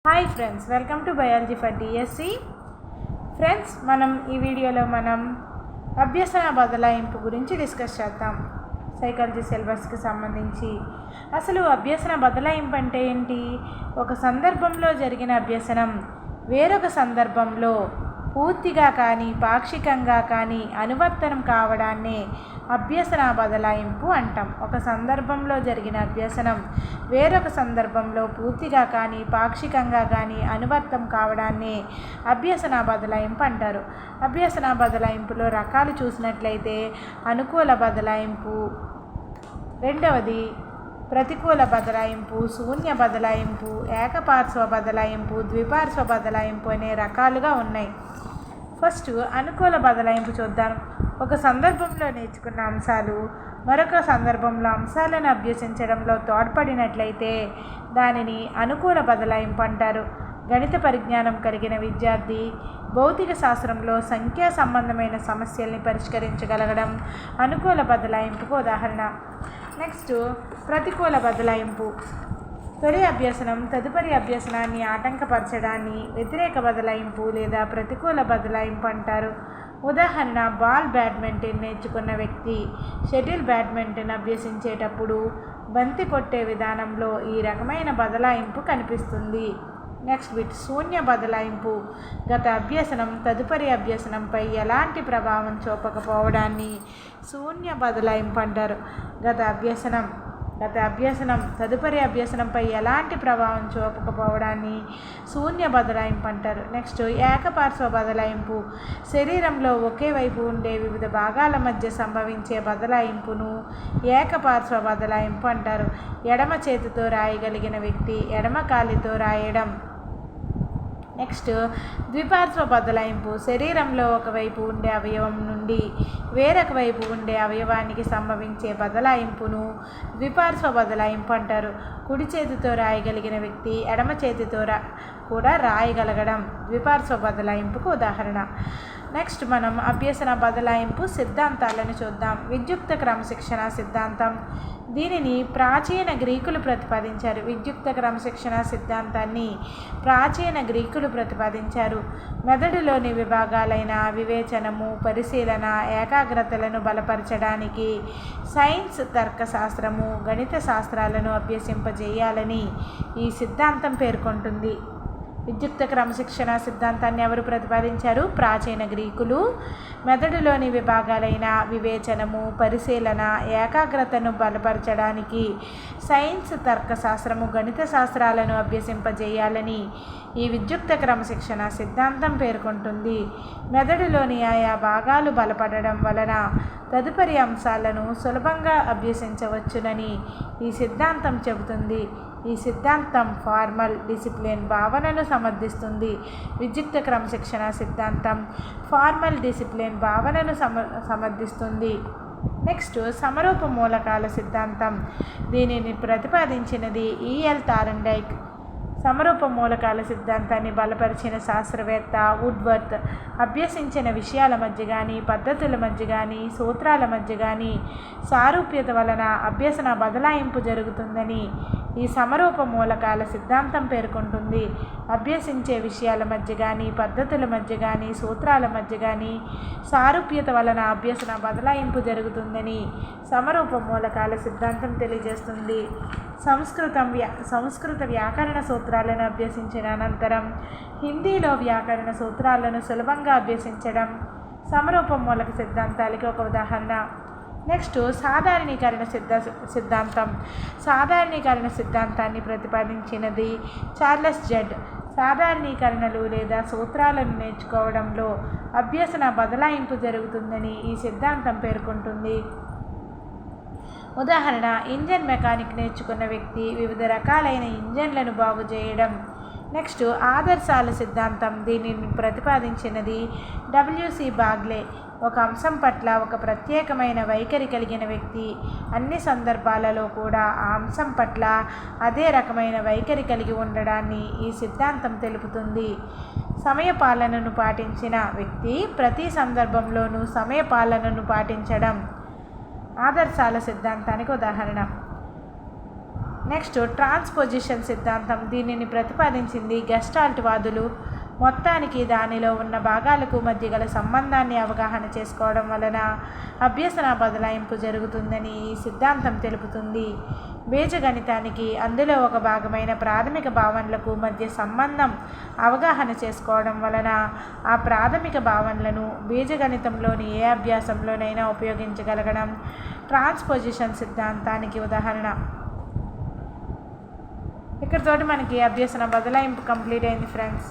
Hi friends, welcome to biology for DSC. Friends, మనం ఈ వీడియోలో అభ్యసన బదలాయింపు గురించి డిస్కస్ చేద్దాం. సైకాలజీ సిలబస్కి సంబంధించి అసలు అభ్యసన బదలాయింపు అంటే ఏంటి? ఒక సందర్భంలో జరిగిన అభ్యసనం వేరొక సందర్భంలో పూర్తిగా కానీ పాక్షికంగా కానీ అనువర్తనం కావడాన్నే అభ్యసన బదలాయింపు అంటాం. ఒక సందర్భంలో జరిగిన అభ్యసనం వేరొక సందర్భంలో పూర్తిగా కానీ పాక్షికంగా కానీ అనువర్తం కావడాన్నే అభ్యసన బదలాయింపు అంటారు. అభ్యసన బదలాయింపులో రకాలు చూసినట్లయితే అనుకూల బదలాయింపు, రెండవది ప్రతికూల బదలాయింపు, శూన్య బదలాయింపు, ఏకపార్శ్వ బదలాయింపు, ద్విపార్శ్వ బదలాయింపు అనే రకాలుగా ఉన్నాయి. ఫస్ట్ అనుకూల బదలాయింపు చూద్దాం. ఒక సందర్భంలో నేర్చుకున్న అంశాలు మరొక సందర్భంలో అంశాలను అభ్యసించడంలో తోడ్పడినట్లయితే దానిని అనుకూల బదలాయింపు అంటారు. గణిత పరిజ్ఞానం కలిగిన విద్యార్థి భౌతిక శాస్త్రంలో సంఖ్యా సంబంధమైన సమస్యల్ని పరిష్కరించగలగడం అనుకూల బదలాయింపుకు ఉదాహరణ. నెక్స్ట్ ప్రతికూల బదలాయింపు. తొలి అభ్యసనం తదుపరి అభ్యసనాన్ని ఆటంకపరచడాన్ని వ్యతిరేక బదలాయింపు లేదా ప్రతికూల బదలాయింపు అంటారు. ఉదాహరణ, బాల్ బ్యాడ్మింటన్ నేర్చుకున్న వ్యక్తి షటిల్ బ్యాడ్మింటన్ అభ్యసించేటప్పుడు బంతి కొట్టే విధానంలో ఈ రకమైన బదలాయింపు కనిపిస్తుంది. నెక్స్ట్ బిట్ శూన్య బదలాయింపు. గత అభ్యసనం తదుపరి అభ్యసనంపై ఎలాంటి ప్రభావం చూపకపోవడాన్ని శూన్య బదలాయింపు అంటారు. గత అభ్యసనం తదుపరి అభ్యసనంపై ఎలాంటి ప్రభావం చూపకపోవడాన్ని శూన్య బదలాయింపు అంటారు. నెక్స్ట్ ఏకపార్శ్వ బదలాయింపు. శరీరంలో ఒకే వైపు ఉండే వివిధ భాగాల మధ్య సంభవించే బదలాయింపును ఏకపార్శ్వ బదలాయింపు అంటారు. ఎడమ చేతితో రాయగలిగిన వ్యక్తి ఎడమ కాలితో రాయడం. నెక్స్ట్ ద్విపార్శ్వ బదలాయింపు. శరీరంలో ఒకవైపు ఉండే అవయవం నుండి వేరొక వైపు ఉండే అవయవానికి సంభవించే బదలాయింపును ద్విపార్శ్వ బదలాయింపు అంటారు. కుడి చేతితో రాయగలిగిన వ్యక్తి ఎడమ చేతితో కూడా రాయగలగడం ద్విపార్శ్వ బదలాయింపుకు ఉదాహరణ. నెక్స్ట్ మనం అభ్యసన బదలాయింపు సిద్ధాంతాలను చూద్దాం. విద్యుక్త క్రమశిక్షణ సిద్ధాంతం. దీనిని ప్రాచీన గ్రీకులు ప్రతిపాదించారు. విద్యుక్త క్రమశిక్షణ సిద్ధాంతాన్ని ప్రాచీన గ్రీకులు ప్రతిపాదించారు. మెదడులోని విభాగాలైన వివేచనము, పరిశీలన, ఏకాగ్రతలను బలపరచడానికి సైన్స్, తర్కశాస్త్రము, గణిత శాస్త్రాలను అభ్యసింపజేయాలని ఈ సిద్ధాంతం పేర్కొంటుంది. విద్యుక్త క్రమశిక్షణ సిద్ధాంతాన్ని ఎవరు ప్రతిపాదించారు? ప్రాచీన గ్రీకులు. మెదడులోని విభాగాలైన వివేచనము, పరిశీలన, ఏకాగ్రతను బలపరచడానికి సైన్స్, తర్కశాస్త్రము, గణిత శాస్త్రాలను అభ్యసింపజేయాలని ఈ విద్యుక్త క్రమశిక్షణ సిద్ధాంతం పేర్కొంటుంది. మెదడులోని ఆయా భాగాలు బలపడడం వలన తదుపరి అంశాలను సులభంగా అభ్యసించవచ్చునని ఈ సిద్ధాంతం చెబుతుంది. ఈ సిద్ధాంతం ఫార్మల్ డిసిప్లిన్ భావనను సమర్థిస్తుంది. విద్యుక్త క్రమశిక్షణ సిద్ధాంతం ఫార్మల్ డిసిప్లిన్ భావనను సమర్థిస్తుంది. నెక్స్ట్ సమరూప మూలకాల సిద్ధాంతం. దీనిని ప్రతిపాదించినది ఈఎల్ థార్న్డైక్. సమరూప మూలకాల సిద్ధాంతాన్ని బలపరిచిన శాస్త్రవేత్త వుడ్వర్త్. అభ్యసించిన విషయాల మధ్య కానీ, పద్ధతుల మధ్య కానీ, సూత్రాల మధ్య కానీ సారూప్యత వలన అభ్యసన బదలాయింపు జరుగుతుందని ఈ సమరూప మూలకాల సిద్ధాంతం పేర్కొంటుంది. అభ్యసించే విషయాల మధ్య కానీ, పద్ధతుల మధ్య కానీ, సూత్రాల మధ్య కానీ సారూప్యత వలన అభ్యసన బదలాయింపు జరుగుతుందని సమరూప మూలకాల సిద్ధాంతం తెలియజేస్తుంది. సంస్కృత వ్యాకరణ సూత్రాలను అభ్యసించిన అనంతరం హిందీలో వ్యాకరణ సూత్రాలను సులభంగా అభ్యసించడం సమరూప మూలక సిద్ధాంతాలకి ఒక ఉదాహరణ. నెక్స్ట్ సాధారణీకరణ సిద్ధాంతం. సాధారణీకరణ సిద్ధాంతాన్ని ప్రతిపాదించినది చార్లెస్ జడ్. సాధారణీకరణలు లేదా సూత్రాలను నేర్చుకోవడంలో అభ్యసన బదలాయింపు జరుగుతుందని ఈ సిద్ధాంతం పేర్కొంటుంది. ఉదాహరణ, ఇంజన్ మెకానిక్ నేర్చుకున్న వ్యక్తి వివిధ రకాలైన ఇంజన్లను బాగు చేయడం. నెక్స్ట్ ఆదర్శాల సిద్ధాంతం. దీనిని ప్రతిపాదించినది డబ్ల్యూసి బాగ్లే. ఒక అంశం పట్ల ఒక ప్రత్యేకమైన వైఖరి కలిగిన వ్యక్తి అన్ని సందర్భాలలో కూడా ఆ అంశం పట్ల అదే రకమైన వైఖరి కలిగి ఉండడాన్ని ఈ సిద్ధాంతం తెలుపుతుంది. సమయపాలనను పాటించిన వ్యక్తి ప్రతి సందర్భంలోనూ సమయపాలనను పాటించడం ఆదర్శాల సిద్ధాంతానికి ఉదాహరణ. నెక్స్ట్ ట్రాన్స్పోజిషన్ సిద్ధాంతం. దీనిని ప్రతిపాదించింది గెస్టాల్ట్ వాదులు. మొత్తానికి దానిలో ఉన్న భాగాలకు మధ్య గల సంబంధాన్ని అవగాహన చేసుకోవడం వలన అభ్యసన బదలాయింపు జరుగుతుందని ఈ సిద్ధాంతం తెలుపుతుంది. బీజగణితానికి అందులో ఒక భాగమైన ప్రాథమిక భావనలకు మధ్య సంబంధం అవగాహన చేసుకోవడం వలన ఆ ప్రాథమిక భావనలను బీజగణితంలోని ఏ అభ్యాసంలోనైనా ఉపయోగించగలగడం ట్రాన్స్పోజిషన్ సిద్ధాంతానికి ఉదాహరణ. ఇక్కడితోటి మనకి అభ్యసన బదలాయింపు కంప్లీట్ అయింది ఫ్రెండ్స్.